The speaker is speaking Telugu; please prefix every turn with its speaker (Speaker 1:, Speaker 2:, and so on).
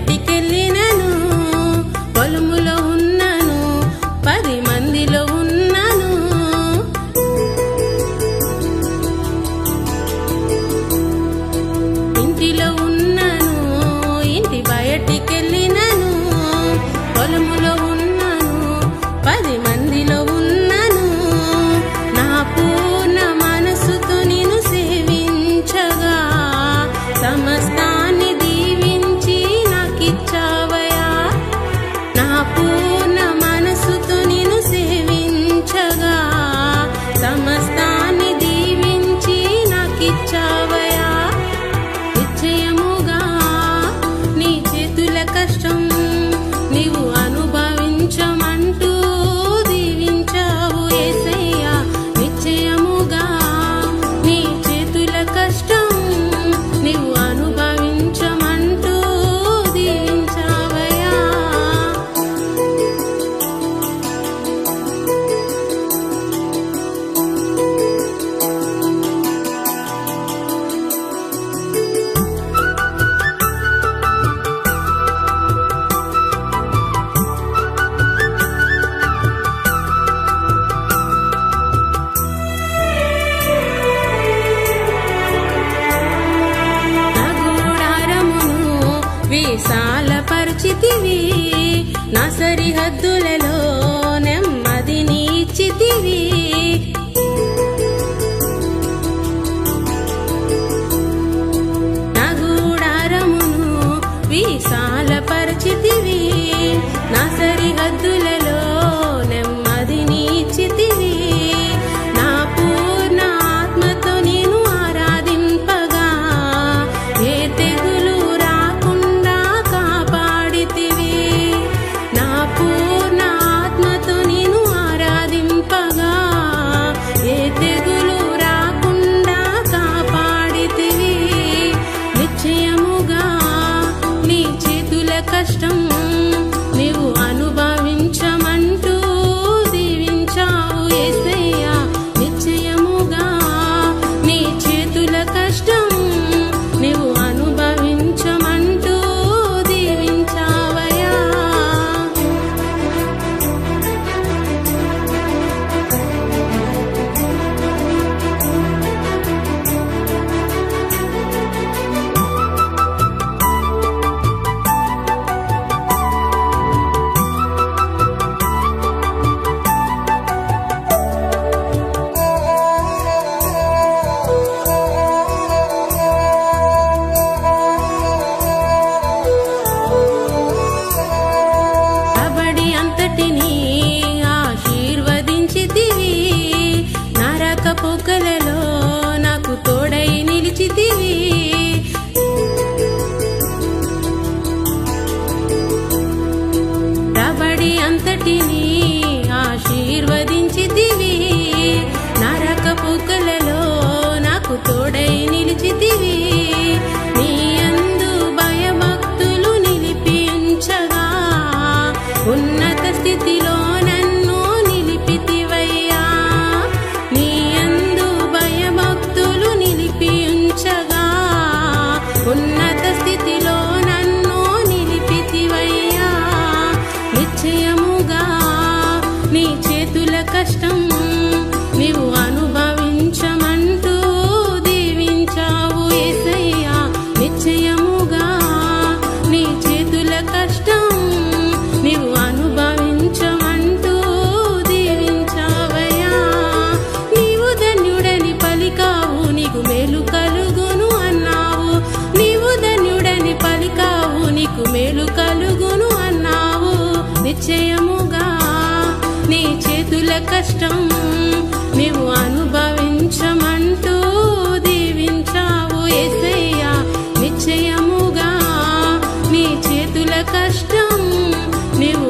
Speaker 1: బయటికెళ్ళినను, పొలములో ఉన్నాను, 10 మందిలో ఉన్నాను. ఇంటిలో ఉన్నాను, ఇంటి బయటికెళ్ళినను, పొలములో ఉన్నాను, 10 మందిలో ఉన్నాను. నా పూర్ణ మనసుతో నిన్ను సేవించగా సమస్తాన్ని దీవించి నాకిచ్చావయా. నా పూర్ణ మనసుతో నిన్ను సేవించగా సమస్తాన్ని దీవించి నాకిచ్చావయా. నిశ్చయముగా నీ చేతుల కష్టం నీవు అనుభవించమంటూ దీవించావు యేసయ్యా. నిశ్చయముగా నీ చేతుల కష్టం నీవు అనుభవించమంటూ దీవించావయ్యా. విశాలపరిచితివి, నా సరిహద్దులలో నెమ్మదిని ఇచ్చితివి. నా గూడారమును విశాలపరిచితివి, నా సరిహద్దులలో నెమ్మదిని ఇచ్చితివి. నా పూర్ణ ఆత్మతో నేను ఆరాధింపగా ఏ తెగులు రాకుండా కాపాడితివి. నా పూర్ణ ఆత్మతో నేను ఆరాధింపగా ఏ తెగులు రాకుండా కాపాడితివి. నిశ్చయముగా నీ చేతుల కష్టం నీవు అనుభవించమంటూ దీవించావు యేసయ్యా. నిశ్చయముగా నీ చేతుల కష్టం నీవు అనుభవించమంటూ దీవించావయ్యా. కబడి అంతటిని ఆశీర్వదించితివి, నరక పొక్కలలో నాకు తోడై నిలిచితివి. కబడి అంతటిని ఆశీర్వదించితివి, నరక పొక్కలలో నాకు తోడై నిలిచితివి. నీ యందు భయభక్తులు నిలిపి ఉంచగా ఉన్నత స్థితిలో నన్ను నిలిపితివయ్యా. నీ యందు భయభక్తులు నిలిపి ఉంచగా ఉన్నత స్థితిలో నన్ను నిలిపితివయ్యా. నిశ్చయముగా నీ చేతుల కష్టం నీవు అనుభవించమంటూ దీవించావు యేసయ్యా. నిశ్చయముగా నీ చేతుల కష్టం నీవు అనుభవించమంటూ దీవించావయ్యా. నీవు ధన్యుడని పలికావు, నీకు మేలు కలుగును అన్నావు. నీవు ధన్యుడని పలికావు, నీకు మేలు కలుగును అన్నావు. నిశ్చయముగా నీ చేతుల కష్టం నీవు అనుభవించమంటూ దీవించావు యేసయ్యా. నిశ్చయముగా నీ చేతుల కష్టం నీవు